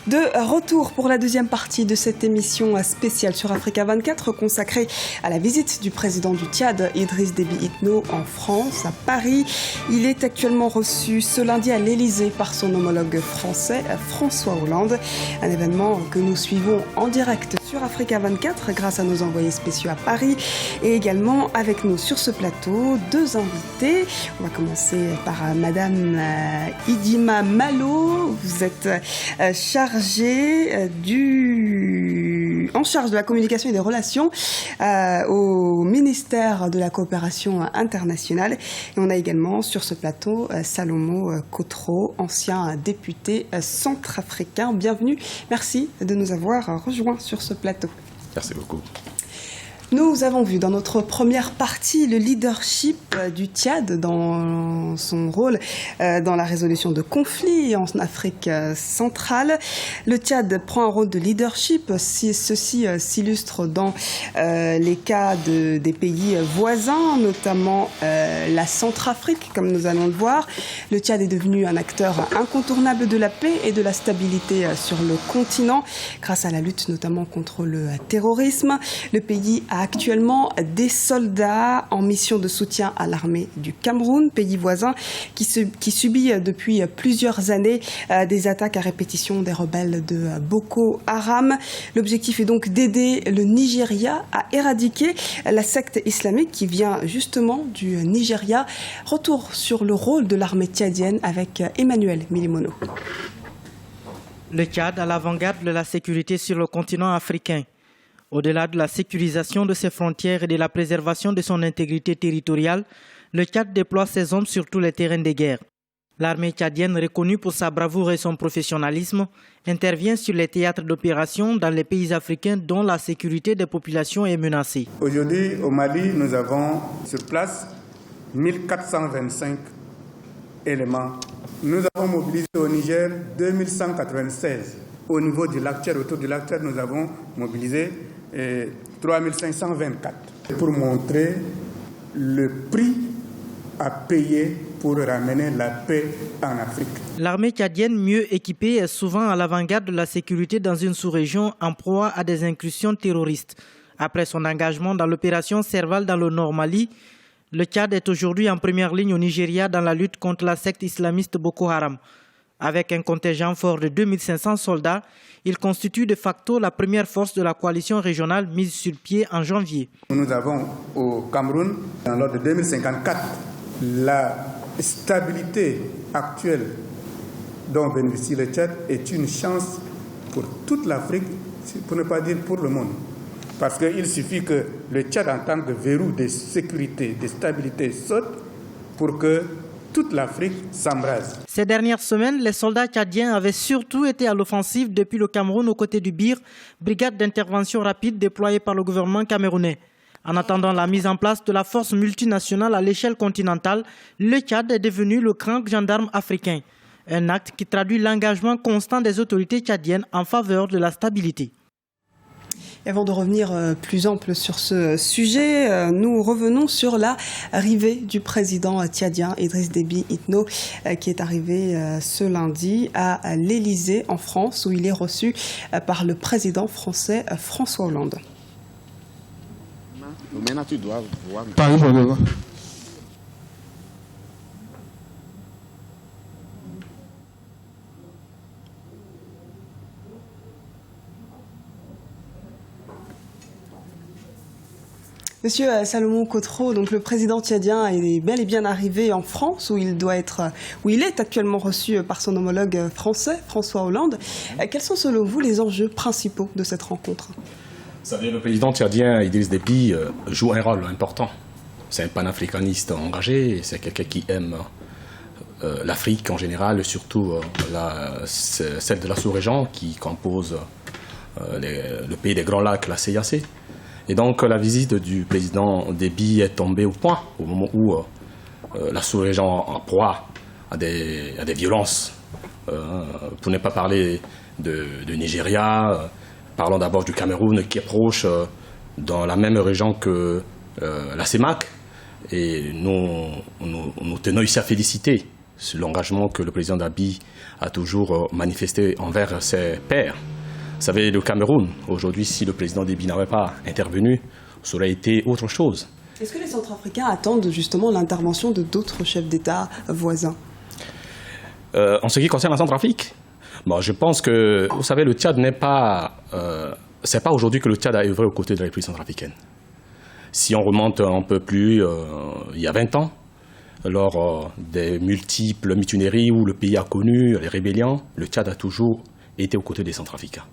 De retour pour la deuxième partie de cette émission spéciale sur Africa 24 consacrée à la visite du président du Tchad, Idriss Déby Itno, en France, à Paris. Il est actuellement reçu ce lundi à l'Elysée par son homologue français, François Hollande. Un événement que nous suivons en direct sur Africa 24 grâce à nos envoyés spéciaux à Paris et également avec nous sur ce plateau deux invités. On va commencer par Madame Idima Malo. Vous êtes chargée en charge de la communication et des relations au ministère de la coopération internationale. Et on a également sur ce plateau Salomo Kotro, ancien député centrafricain. Bienvenue, merci de nous avoir rejoints sur ce plateau. Merci beaucoup. Nous avons vu dans notre première partie le leadership du Tchad dans son rôle dans la résolution de conflits en Afrique centrale. Le Tchad prend un rôle de leadership. Ceci s'illustre dans les cas des pays voisins, notamment la Centrafrique, comme nous allons le voir. Le Tchad est devenu un acteur incontournable de la paix et de la stabilité sur le continent, grâce à la lutte notamment contre le terrorisme. Le pays a actuellement des soldats en mission de soutien à l'armée du Cameroun, pays voisin qui subit depuis plusieurs années des attaques à répétition des rebelles de Boko Haram. L'objectif est donc d'aider le Nigeria à éradiquer la secte islamique qui vient justement du Nigeria. Retour sur le rôle de l'armée tchadienne avec Emmanuel Milimono. Le Tchad à l'avant-garde de la sécurité sur le continent africain. Au-delà de la sécurisation de ses frontières et de la préservation de son intégrité territoriale, le Tchad déploie ses hommes sur tous les terrains de guerre. L'armée tchadienne, reconnue pour sa bravoure et son professionnalisme, intervient sur les théâtres d'opération dans les pays africains dont la sécurité des populations est menacée. Aujourd'hui, au Mali, nous avons sur place 1425 éléments. Nous avons mobilisé au Niger 2196. Au niveau du lac Tchad, autour du lac Tchad, nous avons mobilisé 3524 pour montrer le prix à payer pour ramener la paix en Afrique. L'armée tchadienne mieux équipée est souvent à l'avant-garde de la sécurité dans une sous-région en proie à des incursions terroristes. Après son engagement dans l'opération Serval dans le Nord Mali, le Tchad est aujourd'hui en première ligne au Nigeria dans la lutte contre la secte islamiste Boko Haram. Avec un contingent fort de 2500 soldats, il constitue de facto la première force de la coalition régionale mise sur pied en janvier. Nous avons au Cameroun, dans l'ordre de 2054, la stabilité actuelle dont bénéficie le Tchad est une chance pour toute l'Afrique, pour ne pas dire pour le monde. Parce qu'il suffit que le Tchad, en tant que verrou de sécurité, de stabilité, saute pour que toute l'Afrique s'embrase. Ces dernières semaines, les soldats tchadiens avaient surtout été à l'offensive depuis le Cameroun aux côtés du BIR, brigade d'intervention rapide déployée par le gouvernement camerounais. En attendant la mise en place de la force multinationale à l'échelle continentale, le Tchad est devenu le grand gendarme africain. Un acte qui traduit l'engagement constant des autorités tchadiennes en faveur de la stabilité. Et avant de revenir plus ample sur ce sujet, nous revenons sur l'arrivée du président tchadien Idriss Déby Itno qui est arrivé ce lundi à l'Elysée en France où il est reçu par le président français François Hollande. Maintenant, tu dois voir. Monsieur Salomon Kotro, donc le président tchadien est bel et bien arrivé en France où il est actuellement reçu par son homologue français, François Hollande. Quels sont selon vous les enjeux principaux de cette rencontre ? Vous savez, le président tchadien Idriss Déby joue un rôle important. C'est un panafricaniste engagé, c'est quelqu'un qui aime l'Afrique en général, surtout celle de la sous-région qui compose le pays des Grands Lacs, la CIAC. Et donc la visite du président Déby est tombée au point, au moment où la sous-région en proie à des violences. Pour ne pas parler de Nigeria, parlons d'abord du Cameroun qui est proche dans la même région que la CEMAC. Et nous tenons ici à féliciter sur l'engagement que le président Dabi a toujours manifesté envers ses pairs. Vous savez, le Cameroun, aujourd'hui, si le président Déby n'avait pas intervenu, ça aurait été autre chose. Est-ce que les Centrafricains attendent justement l'intervention de d'autres chefs d'État voisins? En ce qui concerne la Centrafrique, je pense que, vous savez, le Tchad n'est pas... c'est pas aujourd'hui que le Tchad a œuvré aux côtés de la République centrafricaine. Si on remonte un peu plus, il y a 20 ans, lors des multiples mutineries où le pays a connu les rébellions, le Tchad a toujours été aux côtés des Centrafricains.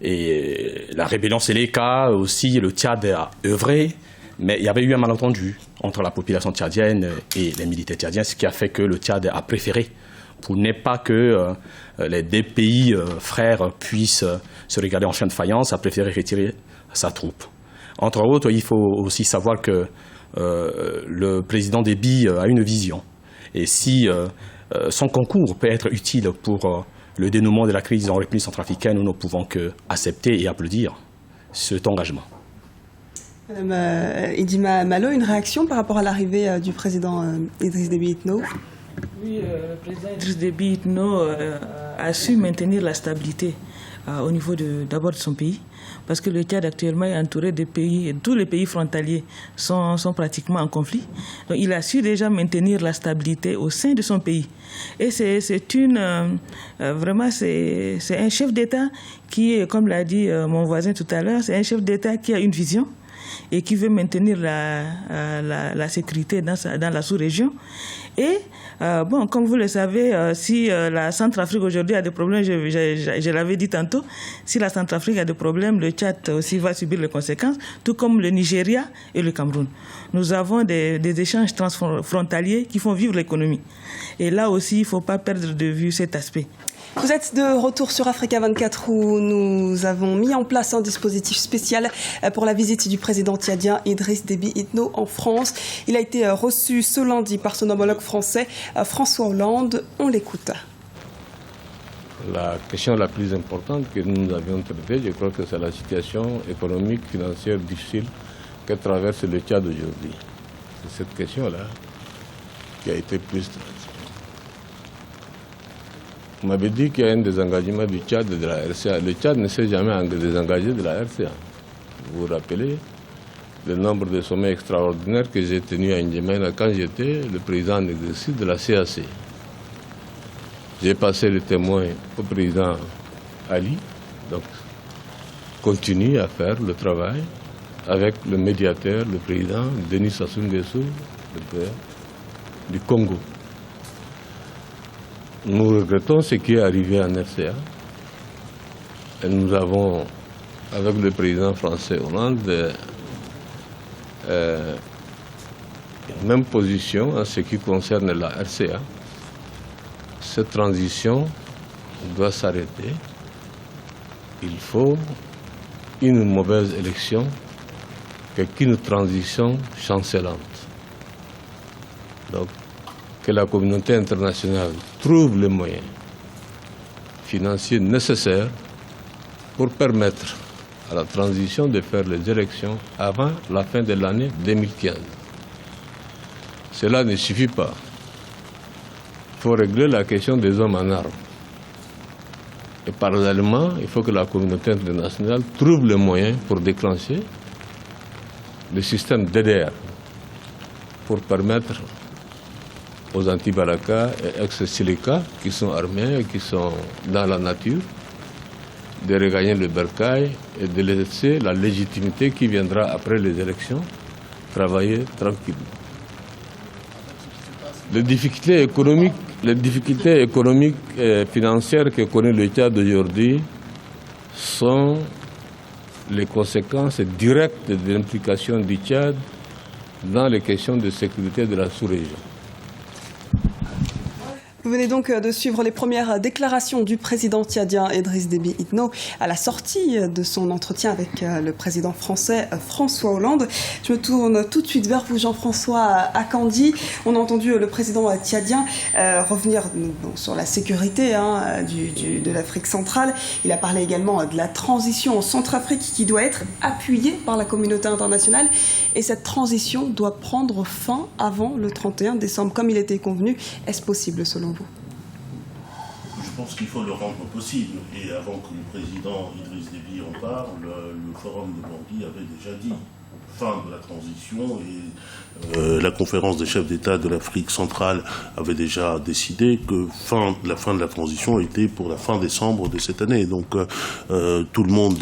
Et la rébellion Séléka aussi, le Tchad a œuvré, mais il y avait eu un malentendu entre la population tchadienne et les militaires tchadiens, ce qui a fait que le Tchad a préféré, pour ne pas que les deux pays frères puissent se regarder en chien de faïence, a préféré retirer sa troupe. Entre autres, il faut aussi savoir que le président Déby a une vision. Et si son concours peut être utile pour le dénouement de la crise en République centrafricaine, nous ne pouvons qu'accepter et applaudir cet engagement. Madame Idima Malo, une réaction par rapport à l'arrivée du président Idriss Déby Itno? Oui, le président Idriss Déby Itno a su maintenir la stabilité au niveau d'abord de son pays, parce que le Tchad actuellement est entouré de pays, tous les pays frontaliers sont pratiquement en conflit. Donc il a su déjà maintenir la stabilité au sein de son pays. Et vraiment c'est un chef d'État qui, comme l'a dit mon voisin tout à l'heure, c'est un chef d'État qui a une vision et qui veut maintenir la sécurité dans la sous-région. Et, comme vous le savez, si la Centrafrique aujourd'hui a des problèmes, je l'avais dit tantôt, si la Centrafrique a des problèmes, le Tchad aussi va subir les conséquences, tout comme le Nigeria et le Cameroun. Nous avons des échanges transfrontaliers qui font vivre l'économie. Et là aussi, il ne faut pas perdre de vue cet aspect. Vous êtes de retour sur Africa 24 où nous avons mis en place un dispositif spécial pour la visite du président tchadien Idriss Déby Itno en France. Il a été reçu ce lundi par son homologue français François Hollande. On l'écoute. La question la plus importante que nous avions traitée, je crois que c'est la situation économique, financière difficile que traverse le Tchad aujourd'hui. C'est cette question-là qui a été plus traitée. Vous m'avez dit qu'il y a un désengagement du Tchad et de la RCA. Le Tchad ne s'est jamais désengagé de la RCA. Vous vous rappelez le nombre de sommets extraordinaires que j'ai tenus à N'Djamena quand j'étais le président en exercice de la CAC. J'ai passé le témoin au président Ali, donc continue à faire le travail avec le médiateur, le président Denis Sassou Nguesso, le président du Congo. Nous regrettons ce qui est arrivé en RCA. Et nous avons, avec le président français Hollande, même position en ce qui concerne la RCA. Cette transition doit s'arrêter. Il faut une mauvaise élection qu'une transition chancelante. Donc, que la communauté internationale trouve les moyens financiers nécessaires pour permettre à la transition de faire les élections avant la fin de l'année 2015. Cela ne suffit pas. Il faut régler la question des hommes en armes. Et parallèlement, il faut que la communauté internationale trouve les moyens pour déclencher le système DDR pour permettre aux anti-Balaka et ex-Silika qui sont armés et qui sont dans la nature de regagner le bercail et de laisser la légitimité qui viendra après les élections travailler tranquillement. Les difficultés économiques et financières que connaît le Tchad aujourd'hui sont les conséquences directes de l'implication du Tchad dans les questions de sécurité de la sous-région. Vous venez donc de suivre les premières déclarations du président tchadien Idriss Déby Itno à la sortie de son entretien avec le président français François Hollande. Je me tourne tout de suite vers vous, Jean-François Akandi. On a entendu le président tchadien revenir sur la sécurité de l'Afrique centrale. Il a parlé également de la transition en Centrafrique qui doit être appuyée par la communauté internationale. Et cette transition doit prendre fin avant le 31 décembre, comme il était convenu. Est-ce possible selon vous? Je pense qu'il faut le rendre possible. Et avant que le président Idriss Déby en parle, le forum de Bangui avait déjà dit fin de la transition et la conférence des chefs d'État de l'Afrique centrale avait déjà décidé que la fin de la transition était pour la fin décembre de cette année. Donc tout le monde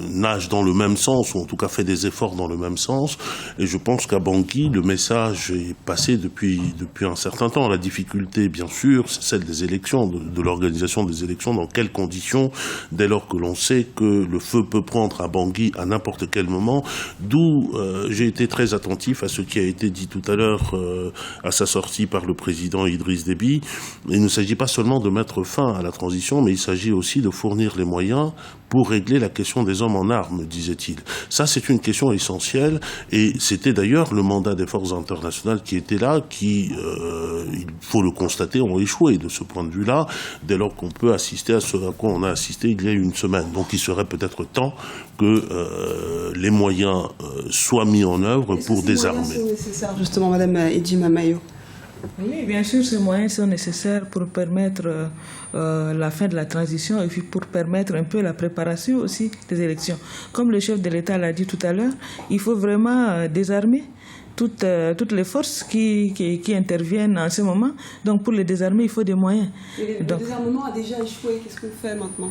nage dans le même sens, ou en tout cas fait des efforts dans le même sens. Et je pense qu'à Bangui, le message est passé depuis un certain temps. La difficulté, bien sûr, c'est celle des élections, de l'organisation des élections, dans quelles conditions, dès lors que l'on sait que le feu peut prendre à Bangui à n'importe quel moment. D'où j'ai été très attentif à ce qui a été dit tout à l'heure à sa sortie par le président Idriss Déby. Il ne s'agit pas seulement de mettre fin à la transition, mais il s'agit aussi de fournir les moyens pour régler la question des hommes en armes, disait-il. Ça, c'est une question essentielle, et c'était d'ailleurs le mandat des forces internationales qui était là, qui, il faut le constater, ont échoué de ce point de vue-là, dès lors qu'on peut assister à ce à quoi on a assisté il y a une semaine. Donc il serait peut-être temps que les moyens soient mis en œuvre pour désarmer. C'est nécessaire, justement, Madame Edjima Mayo. Oui, bien sûr, ces moyens sont nécessaires pour permettre la fin de la transition et puis pour permettre un peu la préparation aussi des élections. Comme le chef de l'État l'a dit tout à l'heure, il faut vraiment désarmer toutes les forces qui interviennent en ce moment. Donc pour les désarmer, il faut des moyens. Le désarmement a déjà échoué. Qu'est-ce qu'on fait maintenant?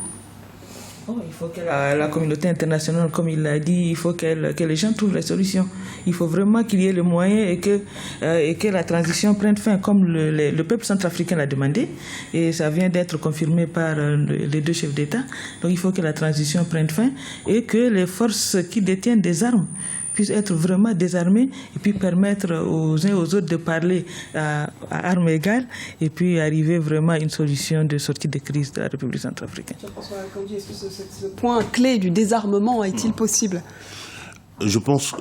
Il faut que la communauté internationale, comme il l'a dit, il faut que les gens trouvent les solutions. Il faut vraiment qu'il y ait le moyen et que la transition prenne fin, comme le peuple centrafricain l'a demandé. Et ça vient d'être confirmé par les deux chefs d'État. Donc il faut que la transition prenne fin et que les forces qui détiennent des armes puissent être vraiment désarmés et puis permettre aux uns aux autres de parler à armes égales et puis arriver vraiment à une solution de sortie de crise de la République centrafricaine. Jean-François Akandi, est-ce que ce point clé du désarmement est-il possible? Je pense,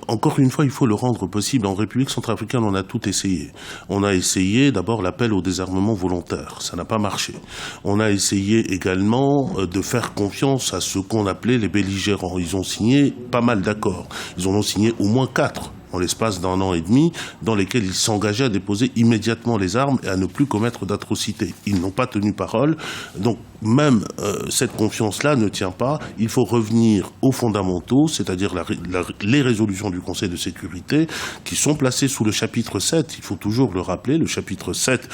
encore une fois, il faut le rendre possible. En République centrafricaine, on a tout essayé. On a essayé d'abord l'appel au désarmement volontaire. Ça n'a pas marché. On a essayé également de faire confiance à ce qu'on appelait les belligérants. Ils ont signé pas mal d'accords. Ils en ont signé au moins 4 en l'espace d'1 an et demi, dans lesquels ils s'engageaient à déposer immédiatement les armes et à ne plus commettre d'atrocités. Ils n'ont pas tenu parole. Donc, même cette confiance-là ne tient pas. Il faut revenir aux fondamentaux, c'est-à-dire les résolutions du Conseil de sécurité qui sont placées sous le chapitre 7. Il faut toujours le rappeler. Le chapitre 7,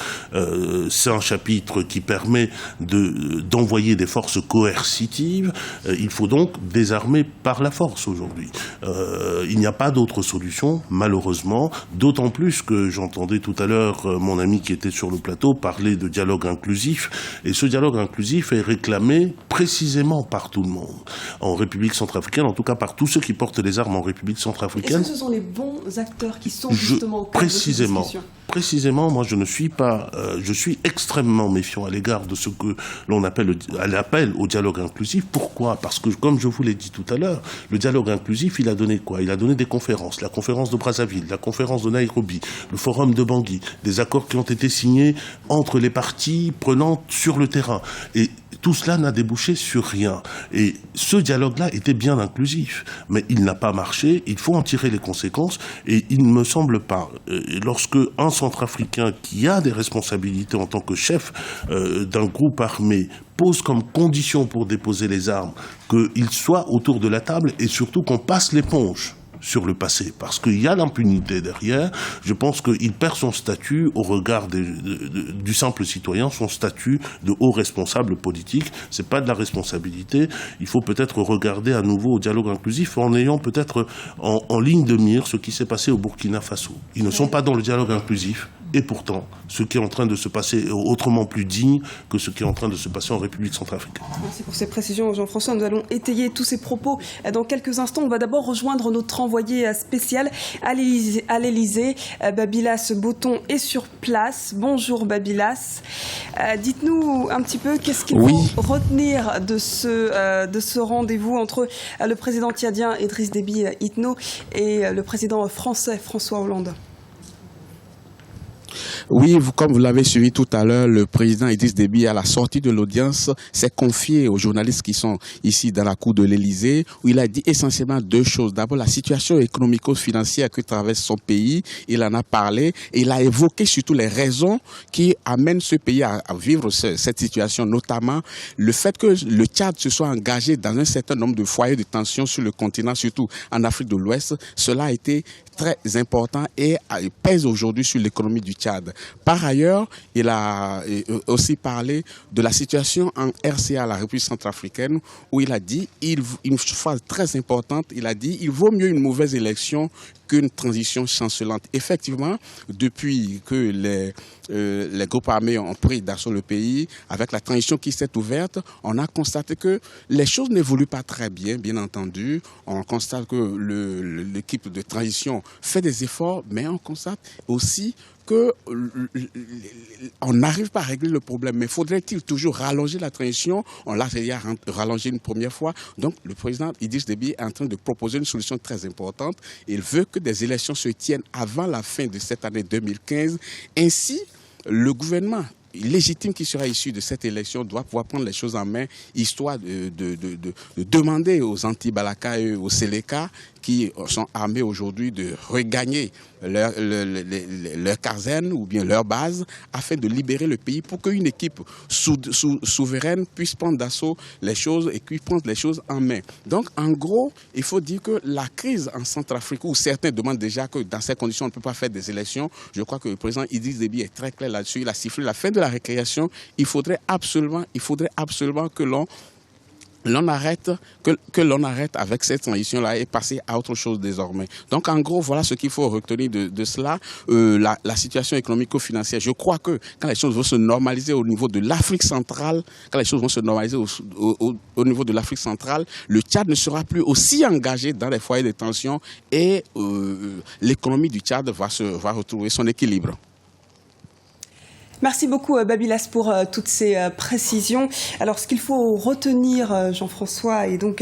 c'est un chapitre qui permet d'envoyer des forces coercitives. Il faut donc désarmer par la force aujourd'hui. Il n'y a pas d'autre solution, malheureusement. D'autant plus que j'entendais tout à l'heure mon ami qui était sur le plateau parler de dialogue inclusif. Et ce dialogue inclusif est réclamé précisément par tout le monde. En République centrafricaine, en tout cas par tous ceux qui portent les armes en République centrafricaine. Est-ce que ce sont les bons acteurs qui sont justement au cœur de cette discussion ? Précisément, moi je ne suis pas, je suis extrêmement méfiant à l'égard de ce que l'on appelle l'appel au dialogue inclusif. Pourquoi ? Parce que, comme je vous l'ai dit tout à l'heure, le dialogue inclusif, il a donné quoi ? Il a donné des conférences, la conférence de Brazzaville, la conférence de Nairobi, le forum de Bangui, des accords qui ont été signés entre les parties prenantes sur le terrain. Et tout cela n'a débouché sur rien. Et ce dialogue-là était bien inclusif, mais il n'a pas marché. Il faut en tirer les conséquences. Et il ne me semble pas, lorsque un Centrafricain qui a des responsabilités en tant que chef d'un groupe armé pose comme condition pour déposer les armes qu'il soit autour de la table et surtout qu'on passe l'éponge sur le passé, parce qu'il y a l'impunité derrière. Je pense qu'il perd son statut au regard du simple citoyen, son statut de haut responsable politique. C'est pas de la responsabilité. Il faut peut-être regarder à nouveau au dialogue inclusif en ayant peut-être en ligne de mire ce qui s'est passé au Burkina Faso. Ils ne sont pas dans le dialogue inclusif. Et pourtant, ce qui est en train de se passer est autrement plus digne que ce qui est en train de se passer en République centrafricaine. Merci pour ces précisions, Jean-François. Nous allons étayer tous ces propos dans quelques instants. On va d'abord rejoindre notre envoyé spécial à l'Élysée. Babylas Botton est sur place. Bonjour Babylas. Dites-nous un petit peu qu'est-ce qu'il faut retenir de ce rendez-vous entre le président tchadien Idriss Déby Itno et le président français François Hollande. Oui, comme vous l'avez suivi tout à l'heure, le président Idriss Déby, à la sortie de l'audience, s'est confié aux journalistes qui sont ici dans la cour de l'Élysée, où il a dit essentiellement deux choses. D'abord, la situation économico-financière que traverse son pays, il en a parlé, et il a évoqué surtout les raisons qui amènent ce pays à vivre cette situation, notamment le fait que le Tchad se soit engagé dans un certain nombre de foyers de tension sur le continent, surtout en Afrique de l'Ouest. Cela a été très important et pèse aujourd'hui sur l'économie du Tchad. Par ailleurs, il a aussi parlé de la situation en RCA, la République centrafricaine, où il a dit, une phrase très importante, il a dit, il vaut mieux une mauvaise élection qu'une transition chancelante. Effectivement, depuis que les groupes armés ont pris d'assaut le pays, avec la transition qui s'est ouverte, on a constaté que les choses n'évoluent pas très bien, bien entendu. On constate que l'équipe de transition fait des efforts, mais on constate aussi qu'on n'arrive pas à régler le problème. Mais faudrait-il toujours rallonger la transition? On l'a déjà rallongé une première fois. Donc le président Idriss Déby est en train de proposer une solution très importante. Il veut que des élections se tiennent avant la fin de cette année 2015. Ainsi, le gouvernement légitime qui sera issu de cette élection doit pouvoir prendre les choses en main, histoire de demander aux anti-Balaka et aux Séléka qui sont armés aujourd'hui de regagner leur caserne ou bien leur base afin de libérer le pays pour qu'une équipe souveraine puisse prendre d'assaut les choses et puisse prendre les choses en main. Donc en gros, il faut dire que la crise en Centrafrique, où certains demandent déjà que dans ces conditions on ne peut pas faire des élections, je crois que le président Idriss Déby est très clair là-dessus. Il a sifflé la fin de la récréation. Il faudrait absolument que l'on arrête avec cette transition-là et passer à autre chose désormais. Donc, en gros, voilà ce qu'il faut retenir de cela. La situation économico-financière, je crois que quand les choses vont se normaliser au niveau de l'Afrique centrale, au niveau de l'Afrique centrale, le Tchad ne sera plus aussi engagé dans les foyers de tension et l'économie du Tchad va retrouver son équilibre. Merci beaucoup Babylas pour toutes ces précisions. Alors ce qu'il faut retenir, Jean-François et donc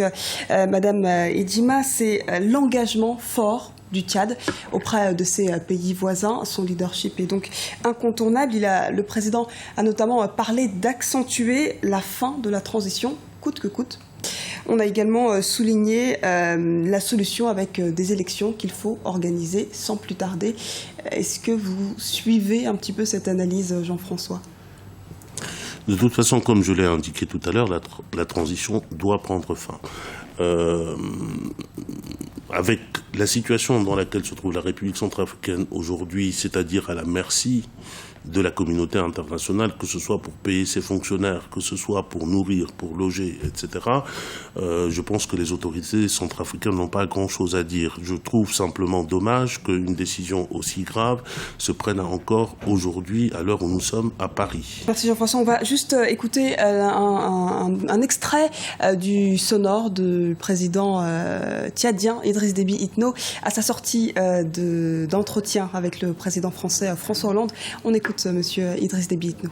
Madame Edjima, c'est l'engagement fort du Tchad auprès de ses pays voisins. Son leadership est donc incontournable. Le président a notamment parlé d'accentuer la fin de la transition, coûte que coûte. On a également souligné la solution avec des élections qu'il faut organiser sans plus tarder. Est-ce que vous suivez un petit peu cette analyse, Jean-François ? De toute façon, comme je l'ai indiqué tout à l'heure, la transition doit prendre fin. Avec la situation dans laquelle se trouve la République centrafricaine aujourd'hui, c'est-à-dire à la merci de la communauté internationale, que ce soit pour payer ses fonctionnaires, que ce soit pour nourrir, pour loger, etc. Je pense que les autorités centrafricaines n'ont pas grand-chose à dire. Je trouve simplement dommage qu'une décision aussi grave se prenne encore aujourd'hui, à l'heure où nous sommes à Paris. Merci Jean-François. On va juste écouter un extrait du sonore du président tchadien Idriss Déby Itno à sa sortie d'entretien avec le président français François Hollande. On écoute Monsieur Idriss Déby Itno.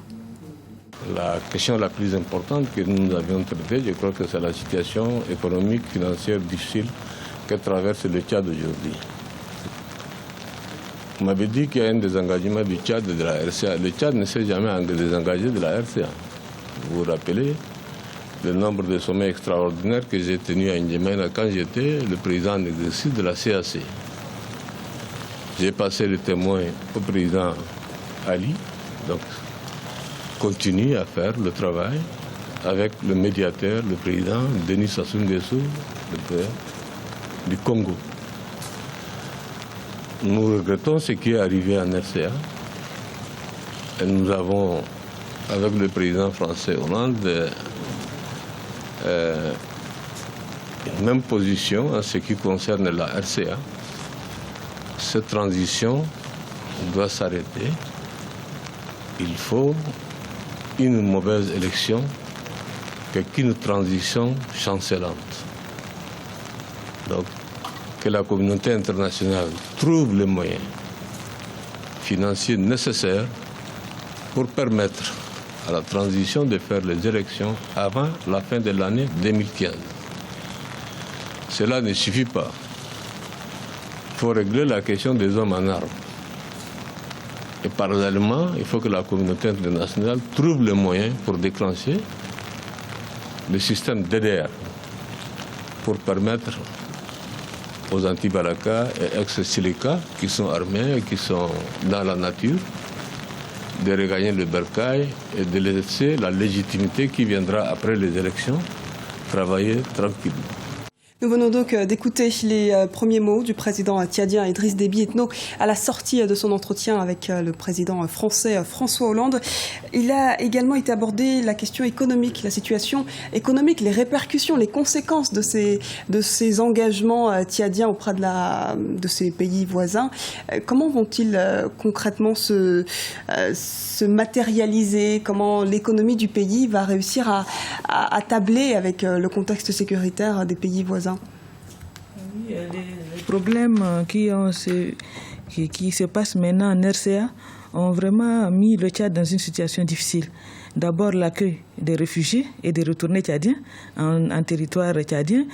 La question la plus importante que nous avions traitée, je crois que c'est la situation économique, financière difficile que traverse le Tchad aujourd'hui. Vous m'avez dit qu'il y a un désengagement du Tchad et de la RCA. Le Tchad ne s'est jamais désengagé de la RCA. Vous vous rappelez le nombre de sommets extraordinaires que j'ai tenus à N'Djamena quand j'étais le président en exercice de la CAC. J'ai passé le témoin au président Ali, donc continue à faire le travail avec le médiateur, le président Denis Sassou Nguesso, le président du Congo. Nous regrettons ce qui est arrivé en RCA et nous avons, avec le président français Hollande, une même position en ce qui concerne la RCA. Cette transition doit s'arrêter il faut une mauvaise élection qu'une transition chancelante. Donc, que la communauté internationale trouve les moyens financiers nécessaires pour permettre à la transition de faire les élections avant la fin de l'année 2015. Cela ne suffit pas. Il faut régler la question des hommes en armes. Et parallèlement, il faut que la communauté internationale trouve les moyens pour déclencher le système DDR pour permettre aux anti-Balaka et ex-Silika qui sont armés et qui sont dans la nature de regagner le bercail et de laisser la légitimité qui viendra après les élections travailler tranquillement. Nous venons donc d'écouter les premiers mots du président tchadien Idriss Déby Itno à la sortie de son entretien avec le président français François Hollande. Il a également été abordé la question économique, la situation économique, les répercussions, les conséquences de ces engagements tchadiens auprès de ces pays voisins. Comment vont-ils concrètement se matérialiser? Comment l'économie du pays va réussir à tabler avec le contexte sécuritaire des pays voisins? Les problèmes qui se passent maintenant en RCA ont vraiment mis le Tchad dans une situation difficile. D'abord l'accueil des réfugiés et des retournés tchadiens en territoire tchadien.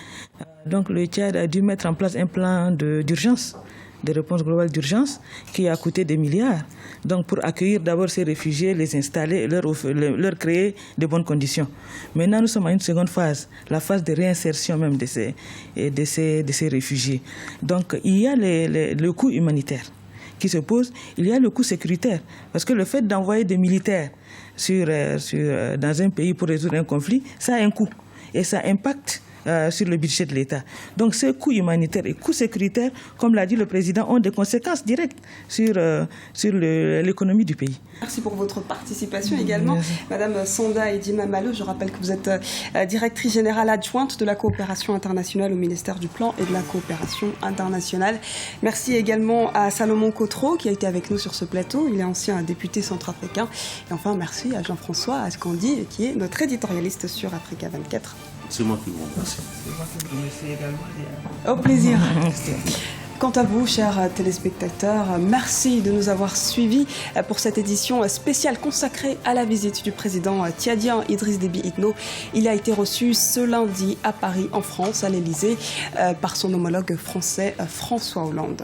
Donc le Tchad a dû mettre en place un plan d'urgence, de réponse globale d'urgence, qui a coûté des milliards. Donc pour accueillir d'abord ces réfugiés, les installer, leur créer de bonnes conditions. Maintenant nous sommes à une seconde phase, la phase de réinsertion même de ces réfugiés. Donc il y a le coût humanitaire qui se pose, il y a le coût sécuritaire. Parce que le fait d'envoyer des militaires dans un pays pour résoudre un conflit, ça a un coût. Et ça impacte sur le budget de l'État. Donc ces coûts humanitaires et coûts sécuritaires, comme l'a dit le président, ont des conséquences directes sur l'économie du pays. Merci pour votre participation également. Madame Sonda Edima Malo, je rappelle que vous êtes directrice générale adjointe de la coopération internationale au ministère du Plan et de la coopération internationale. Merci également à Salomon Cotreau qui a été avec nous sur ce plateau. Il est ancien député centrafricain. Et enfin, merci à Jean-François Ascandi qui est notre éditorialiste sur Africa 24. C'est moi qui vous remercie. Au plaisir. Quant à vous, chers téléspectateurs, merci de nous avoir suivis pour cette édition spéciale consacrée à la visite du président tchadien Idriss Déby Itno. Il a été reçu ce lundi à Paris, en France, à l'Élysée, par son homologue français François Hollande.